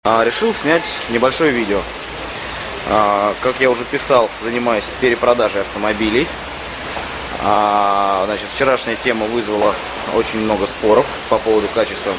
Решил снять небольшое видео. Как я уже писал, занимаюсь перепродажей автомобилей. Значит, вчерашняя тема вызвала очень много споров по поводу качества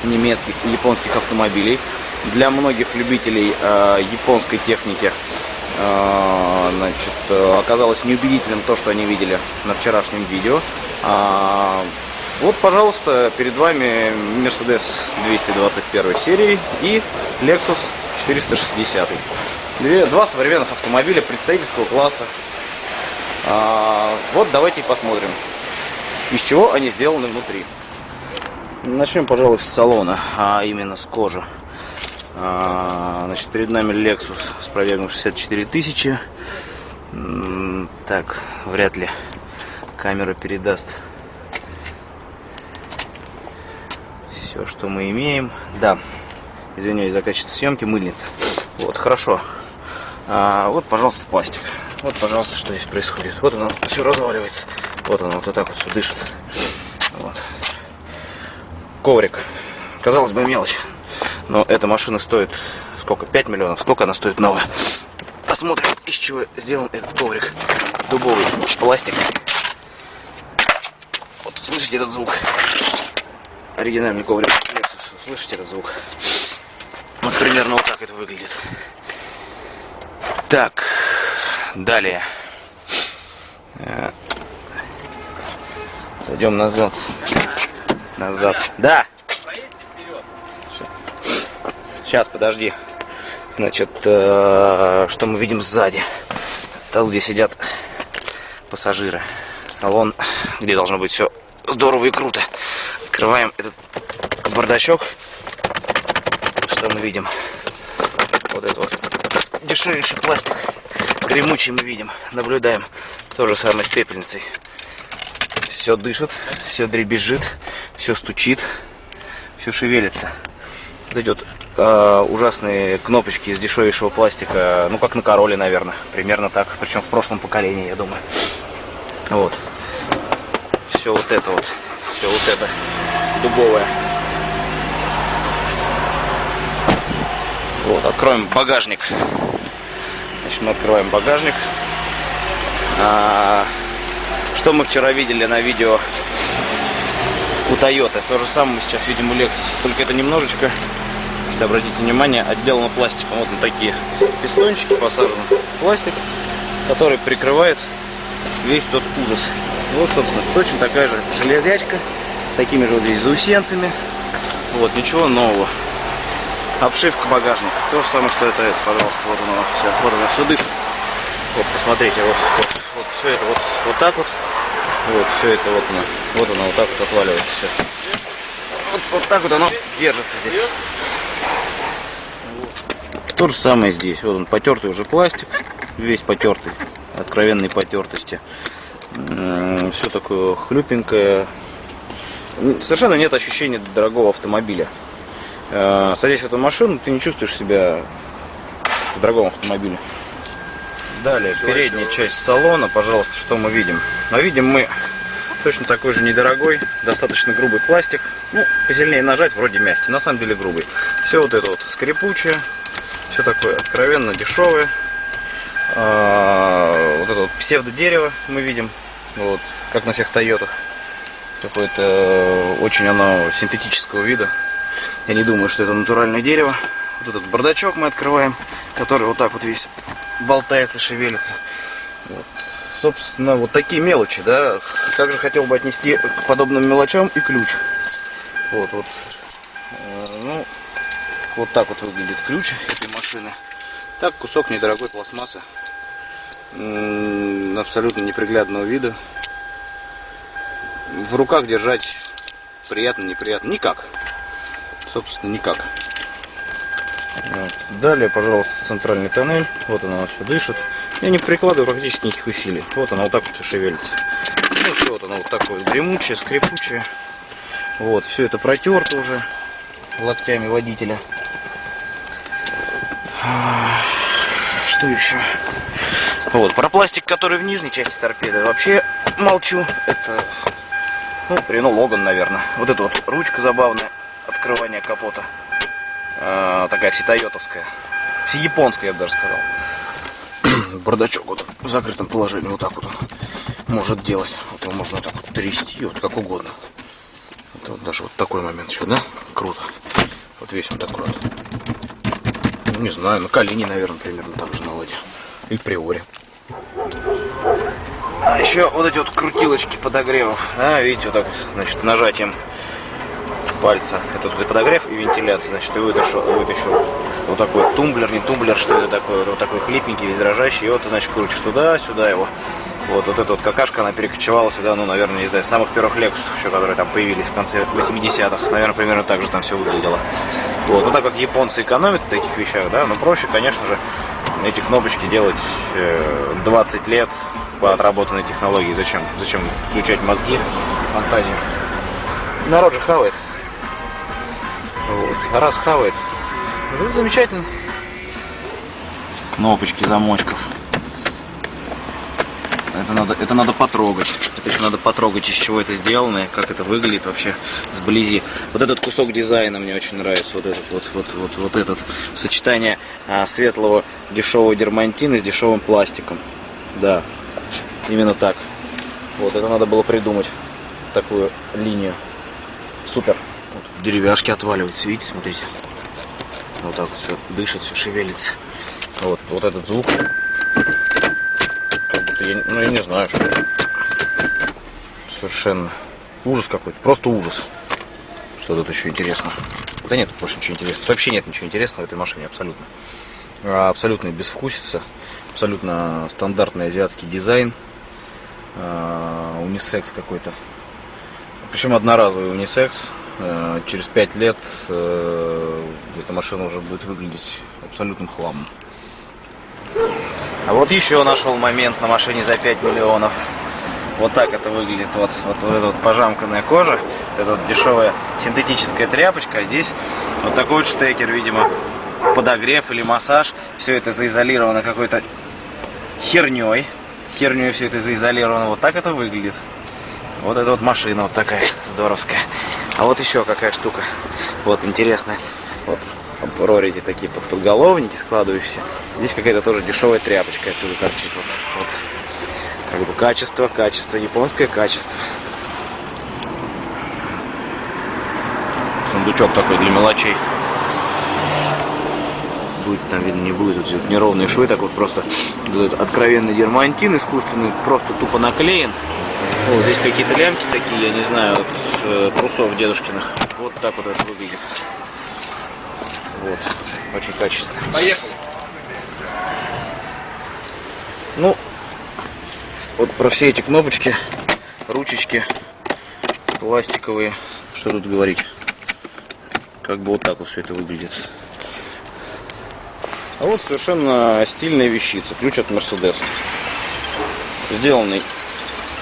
немецких и японских автомобилей. Для многих любителей японской техники оказалось неубедительным то, что они видели на вчерашнем видео. Вот, пожалуйста, перед вами Mercedes 221 серии и Lexus 460. Два современных автомобиля представительского класса. Вот давайте посмотрим, из чего они сделаны внутри. Начнем, пожалуй, с салона, а именно с кожи. Значит, перед нами Lexus с пробегом 64 тысячи. Так, вряд ли камера передаст все, что мы имеем. Да, извиняюсь за качество съемки, мыльница. Вот, хорошо. Вот, пожалуйста, пластик. Вот, пожалуйста, что здесь происходит. Вот оно все разваливается. Вот оно вот так вот все дышит. Вот. Коврик. Казалось бы, мелочь. Но эта машина стоит сколько? 5 миллионов. Сколько она стоит новая? Посмотрим, из чего сделан этот коврик. Дубовый пластик. Вот, слышите этот звук? Оригинальный коврик Lexus. Слышите этот звук? Вот примерно вот так это выглядит. Так, далее. Зайдем назад. Назад. Да. Сейчас, подожди. Значит, что мы видим сзади? Там, где сидят пассажиры. Салон, где должно быть все здорово и круто. Открываем этот бардачок. Что мы видим? Вот это вот дешевейший пластик. Гремучий мы видим. Наблюдаем. То же самое с пепельницей. Все дышит, все дребезжит, все стучит, все шевелится. Вот эти вот ужасные кнопочки из дешевейшего пластика. Ну, как на Короле, наверное. Примерно так. Причем в прошлом поколении, я думаю. Вот. Все вот это вот. Все вот это дубовое. Вот, откроем багажник. Значит, мы открываем багажник. Что мы вчера видели на видео у Toyota, то же самое мы сейчас видим у Lexus. Только это немножечко, если обратите внимание, отделано пластиком. Вот на такие пистончики посажен пластик, который прикрывает весь тот ужас. Вот, собственно, точно такая же железячка с такими же вот здесь заусенцами. Вот, ничего нового. Обшивка багажника. То же самое, что это, пожалуйста, вот оно все дышит. Вот, посмотрите, вот все это вот так вот. Вот, все это вот оно вот так вот отваливается все. Вот так вот оно держится здесь. То же самое здесь. Вот он, потертый уже пластик, весь потертый, откровенной потертости. Все такое хлюпенькое. Совершенно нет ощущения дорогого автомобиля. Садясь в эту машину, ты не чувствуешь себя в дорогом автомобиле. Далее, передняя часть салона, пожалуйста, что мы видим? А видим мы точно такой же недорогой, достаточно грубый пластик. Ну, посильнее нажать, вроде мягкий, на самом деле грубый. Все вот это вот скрипучее, все такое откровенно дешевое. Вот это вот псевдодерево мы видим, вот, как на всех Тойотах. Какое-то очень оно синтетического вида. Я не думаю, что это натуральное дерево. Вот этот бардачок мы открываем, который вот так вот весь болтается, шевелится. Вот. Собственно, вот такие мелочи, да. Также хотел бы отнести к подобным мелочам и ключ. Вот. Ну, вот так вот выглядит ключ этой машины. Так, кусок недорогой пластмассы. Абсолютно неприглядного вида. В руках держать приятно, неприятно. Никак. Собственно, никак. Вот. Далее, пожалуйста, центральный тоннель. Вот она все дышит. Я не прикладываю практически никаких усилий. Вот она вот так вот все шевелится. Ну, все вот она вот такое гремучее, скрипучее. Вот, все это протерто уже локтями водителя. Что еще? Вот, про пластик, который в нижней части торпеды, вообще молчу. Это, ну, Renault Logan, наверное. Вот эта вот ручка забавная. Открывание капота. такая всетойотовская. Всеяпонская, я бы даже сказал. Бардачок вот в закрытом положении вот так вот он может делать. Вот его можно так вот трясти, вот как угодно. Это вот даже вот такой момент еще, да? Круто. Вот весь он такой вот. Ну, не знаю, на Калине, наверное, примерно так же на ладе. Или Приоре. А еще вот эти вот крутилочки подогревов. Да, видите, вот так вот, значит, нажатием пальца. Это тут и подогрев, и вентиляция. Значит, и вытащил вот такой тумблер, не тумблер, что это такое, вот такой хлипенький, весь дрожащий. И вот ты, значит, крутишь туда, сюда его. Вот эта вот какашка, она перекочевала сюда, ну, наверное, не знаю, самых первых Lexus еще, которые там появились в конце 80-х. Наверное, примерно так же там все выглядело. Вот, ну так как японцы экономят в таких вещах, да, но проще, конечно же, эти кнопочки делать 20 лет по отработанной технологии. Зачем включать мозги, фантазию? Народ же хавает. Вот. А раз хавает, ну, замечательно. Кнопочки замочков. Это надо потрогать. Это еще надо потрогать, из чего это сделано, как это выглядит вообще сблизи. Вот этот кусок дизайна мне очень нравится. Вот этот сочетание светлого дешевого дермантина с дешевым пластиком. Да, именно так. Вот это надо было придумать, такую линию. Супер. Вот деревяшки отваливаются, видите, смотрите. Вот так вот все дышит, все шевелится. Вот этот звук. Я не знаю, что это. Совершенно ужас какой-то, просто ужас. Что тут еще интересно? Да нет, тут больше ничего интересного. Вообще нет ничего интересного в этой машине, абсолютно. Абсолютно безвкусица, абсолютно стандартный азиатский дизайн, унисекс какой-то. Причем одноразовый унисекс. Через 5 лет эта машина уже будет выглядеть абсолютным хламом. А вот еще нашел момент на машине за 5 миллионов. Вот так это выглядит. Вот эта вот пожамканная кожа. Это вот дешевая синтетическая тряпочка. А здесь вот такой вот штекер, видимо, подогрев или массаж. Все это заизолировано какой-то херней. Херней все это заизолировано. Вот так это выглядит. Вот эта вот машина вот такая здоровская. А вот еще какая штука. Вот интересная. Вот прорези такие подголовники складывающиеся. Здесь какая-то тоже дешевая тряпочка отсюда торчит. Вот. Как бы качество, японское качество. Сундучок такой для мелочей. Будет там видно, не будет. Вот неровные швы, так вот просто откровенный дермантин искусственный, просто тупо наклеен. Вот здесь какие-то лямки такие, я не знаю, от трусов дедушкиных. Вот так вот это выглядит. Вот, очень качественно. Поехали. Ну, вот про все эти кнопочки, ручечки пластиковые, что тут говорить. Как бы вот так вот все это выглядит. А вот совершенно стильная вещица, ключ от Mercedes. Сделанный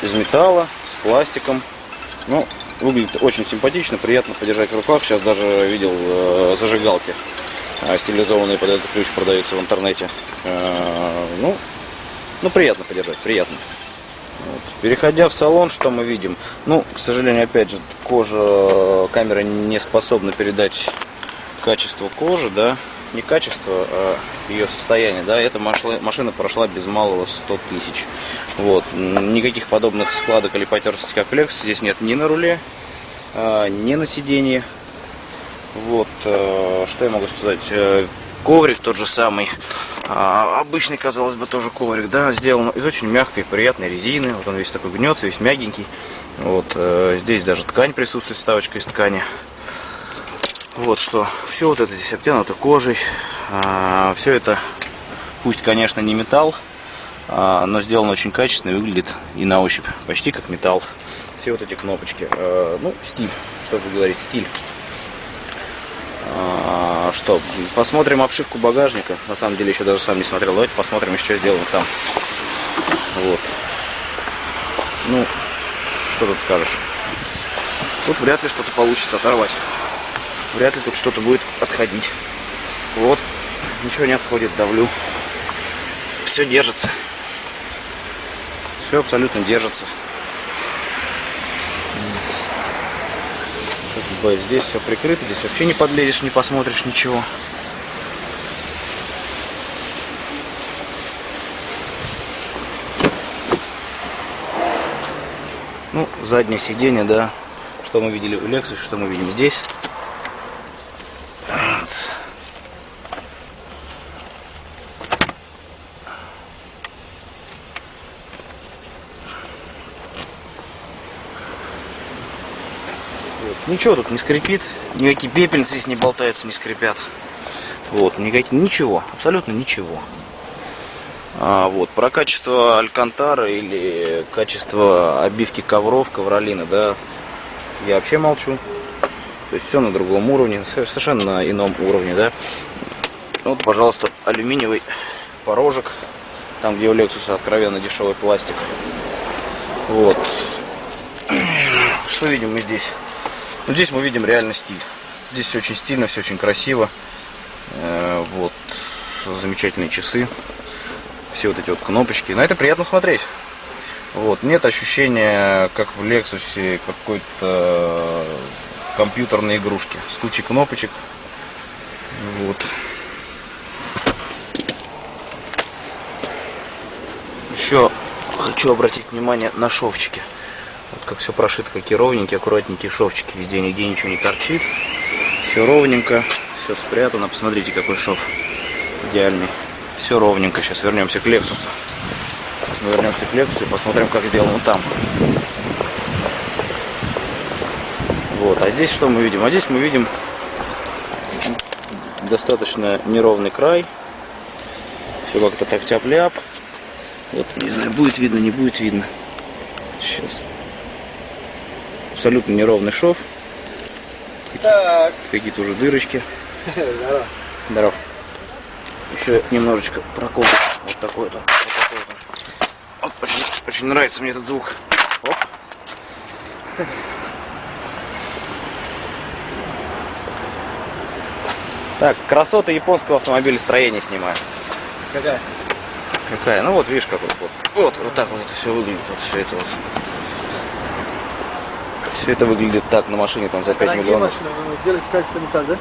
из металла, с пластиком. Ну, выглядит очень симпатично, приятно подержать в руках. Сейчас даже видел зажигалки стилизованные под этот ключ, продаются в интернете. Ну, приятно подержать, приятно. Вот. Переходя в салон, что мы видим? Ну, к сожалению, опять же, камера не способна передать качество кожи, да, не качество, а ее состояние, да. Эта машина прошла без малого 100 тысяч. Вот. Никаких подобных складок или потертостей, как Flex, здесь нет ни на руле, ни на сиденье. Вот, что я могу сказать? Коврик тот же самый, обычный, казалось бы, тоже коврик, да, сделан из очень мягкой, приятной резины. Вот он весь такой гнется, весь мягенький. Вот, здесь даже ткань присутствует, вставочка из ткани. Вот что, все вот это здесь обтянуто кожей. Все это, пусть, конечно, не металл, но сделано очень качественно и выглядит и на ощупь почти как металл. Все вот эти кнопочки. Ну, стиль, что вы говорите, стиль. Что, посмотрим обшивку багажника. На самом деле еще даже сам не смотрел. Давайте посмотрим еще, что сделано там. Вот. Ну, что тут скажешь? Тут вряд ли что-то получится оторвать. Вряд ли тут что-то будет отходить. Вот. Ничего не отходит, давлю. Все держится. Все абсолютно держится. Б. Здесь все прикрыто, здесь вообще не подлезешь, не посмотришь ничего. Ну, заднее сиденье, да. Что мы видели в Lexus, что мы видим здесь. Ничего тут не скрипит, никакие пепельницы здесь не болтаются, не скрипят. Вот, ничего, абсолютно ничего. Вот, про качество алькантара или качество обивки ковров, ковролина, да, я вообще молчу. То есть все на другом уровне, совершенно на ином уровне, да. Вот, пожалуйста, алюминиевый порожек, там где у Lexus откровенно дешевый пластик. Вот. Что видим мы здесь? Ну, здесь мы видим реально стиль. Здесь все очень стильно, все очень красиво. Вот, замечательные часы. Все вот эти вот кнопочки. На это приятно смотреть. Вот, нет ощущения, как в Lexus, какой-то компьютерной игрушки с кучей кнопочек. Вот. Еще хочу обратить внимание на шовчики. Вот как все прошито, какие ровненькие, аккуратненькие шовчики. Везде, нигде ничего не торчит. Все ровненько, все спрятано. Посмотрите, какой шов идеальный. Все ровненько. Сейчас вернемся к Lexus. Мы вернемся к Lexus и посмотрим, как сделано там. Вот. А здесь что мы видим? А здесь мы видим достаточно неровный край. Все как-то так тяп-ляп. Вот, не знаю, будет видно, не будет видно. Сейчас. Абсолютно неровный шов. Какие-то уже дырочки. Здорово. Здоров. Еще немножечко прокол. Вот такой вот. Вот, очень нравится мне этот звук. Оп. Так, красоты японского автомобилестроения снимаю. Какая? Какая? Ну вот, видишь, как вот так вот это все выглядит. Вот все это вот. Все это выглядит так на машине там за 5 миллионов. Машины, вы делаете качество не так, да?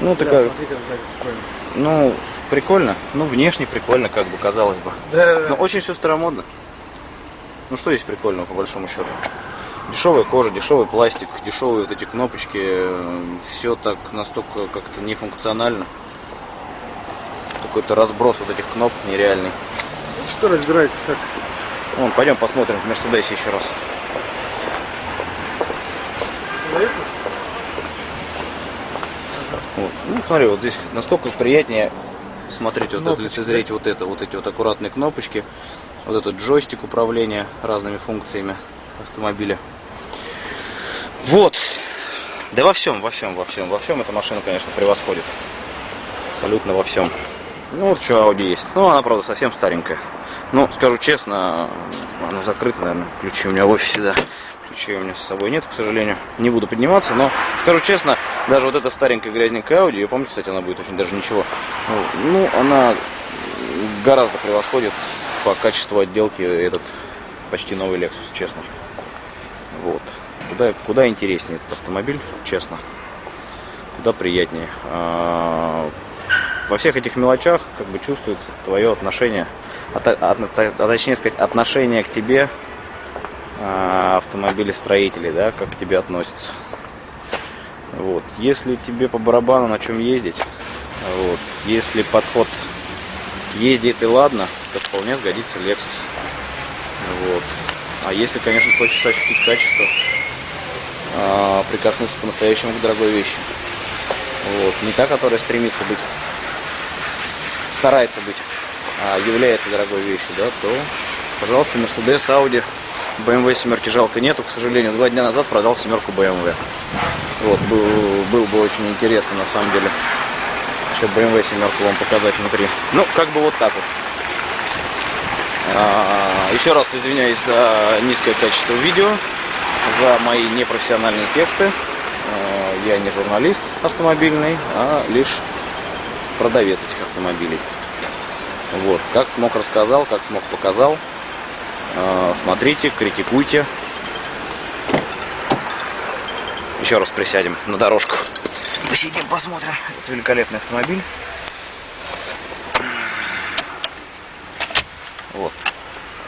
Ну, Да, такая. смотри, как сзади, прикольно. Ну, прикольно. Ну, внешне прикольно, как бы, казалось бы. Да. Но очень все старомодно. Ну, что здесь прикольного, по большому счету? Дешевая кожа, дешевый пластик, дешевые вот эти кнопочки. Все так настолько как-то нефункционально. Какой-то разброс вот этих кнопок нереальный. Что разбирается как? Вон, пойдем посмотрим в Мерседесе еще раз. Вот. Ну, смотри, вот здесь насколько приятнее смотреть, вот это, лицезреть вот это, вот эти вот аккуратные кнопочки, вот этот джойстик управления разными функциями автомобиля. Вот. Да во всем эта машина, конечно, превосходит. Абсолютно во всем. Ну вот что Audi есть. Ну, она, правда, совсем старенькая. Ну, скажу честно, она закрыта, наверное. Ключи у меня в офисе, да. Ключей у меня с собой нет, к сожалению. Не буду подниматься, но скажу честно, даже вот эта старенькая грязненькая Audi, я помню, кстати, она будет очень даже ничего. Ну, она гораздо превосходит по качеству отделки этот почти новый Lexus, честно. Вот. Куда интереснее этот автомобиль, честно. Куда приятнее. Во всех этих мелочах как бы чувствуется твое отношение, точнее сказать, отношение к тебе автомобилестроителей, да, как к тебе относятся. Вот. Если тебе по барабану на чем ездить, вот, если подход ездит и ладно, то вполне сгодится Lexus. Вот. А если, конечно, хочется ощутить качество, прикоснуться по-настоящему к дорогой вещи. Вот. Не та, которая стремится быть, старается быть, а является дорогой вещью, да, то, пожалуйста, Mercedes, Audi, BMW семерки жалко нету, к сожалению. 2 дня назад продал семерку BMW. Вот, был бы очень интересно, на самом деле, еще BMW семерку вам показать внутри. Ну, как бы вот так вот. Еще раз извиняюсь за низкое качество видео, за мои непрофессиональные тексты. Я не журналист автомобильный, а лишь продавец этих автомобилей. Вот, как смог рассказал, как смог показал. Смотрите, критикуйте. Еще раз присядем на дорожку. Посидим, посмотрим. Это великолепный автомобиль. Вот.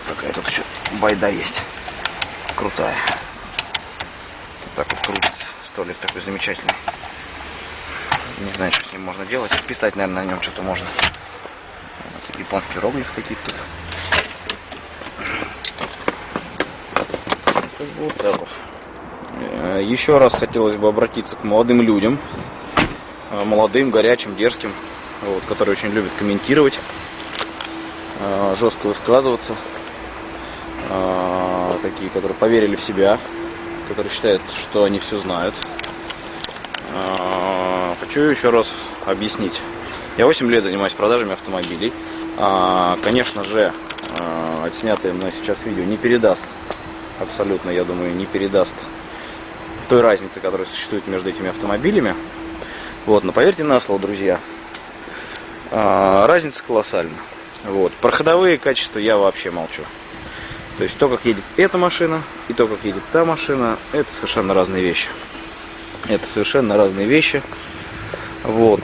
Какая тут еще байда есть. Крутая. Вот так вот крутится. Столик такой замечательный. Не знаю, что с ним можно делать. Писать, наверное, на нем что-то можно. Вот, японские иероглифы какие-то тут. Вот так вот. Еще раз хотелось бы обратиться к молодым людям. Молодым, горячим, дерзким. Вот, которые очень любят комментировать. Жестко высказываться. Такие, которые поверили в себя. Которые считают, что они все знают. Хочу еще раз объяснить. Я 8 лет занимаюсь продажами автомобилей. Конечно же, отснятое мной сейчас видео не передаст, абсолютно, я думаю, не передаст той разницы, которая существует между этими автомобилями. Вот, но поверьте на слово, друзья, разница колоссальна. Вот. Про ходовые качества я вообще молчу. То есть то, как едет эта машина, и то, как едет та машина, это совершенно разные вещи. Это совершенно разные вещи. Вот.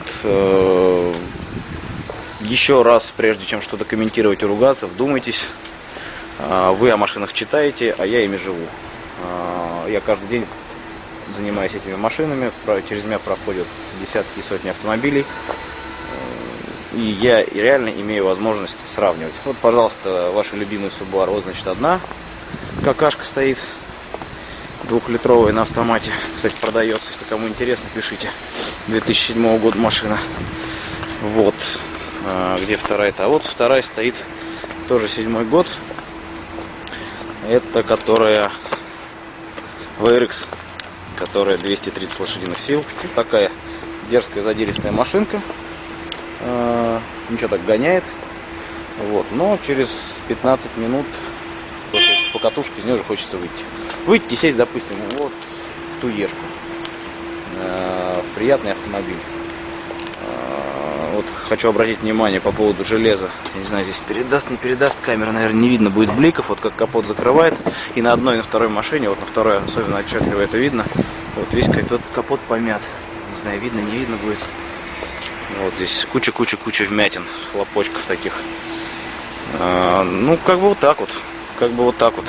Еще раз, прежде чем что-то комментировать и ругаться, вдумайтесь. Вы о машинах читаете, а я ими живу. Я каждый день занимаюсь этими машинами. Через меня проходят десятки и сотни автомобилей. И я реально имею возможность сравнивать. Вот, пожалуйста, ваша любимая Subaru. Вот, значит, одна какашка стоит. 2-литровая на автомате. Кстати, продается. Если кому интересно, пишите. 2007 года машина. Вот. Где вторая-то? А вот вторая стоит. Тоже 7-й год. Это которая VRX. Которая 230 лошадиных сил. Вот такая дерзкая задиристая машинка. Ничего, так гоняет. Вот. Но через 15 минут после покатушки из нее уже хочется выйти. Выйти, сесть, допустим, вот в ту ешку. В приятный автомобиль. Вот хочу обратить внимание по поводу железа. Я не знаю, здесь передаст, не передаст. Камера, наверное, не видно будет бликов. Вот как капот закрывает. И на одной, и на второй машине, вот на второй особенно отчетливо это видно. Вот весь капот помят. Не знаю, видно, не видно будет. Вот здесь куча вмятин, хлопочков таких. Ну, как бы вот так вот. Как бы вот так вот.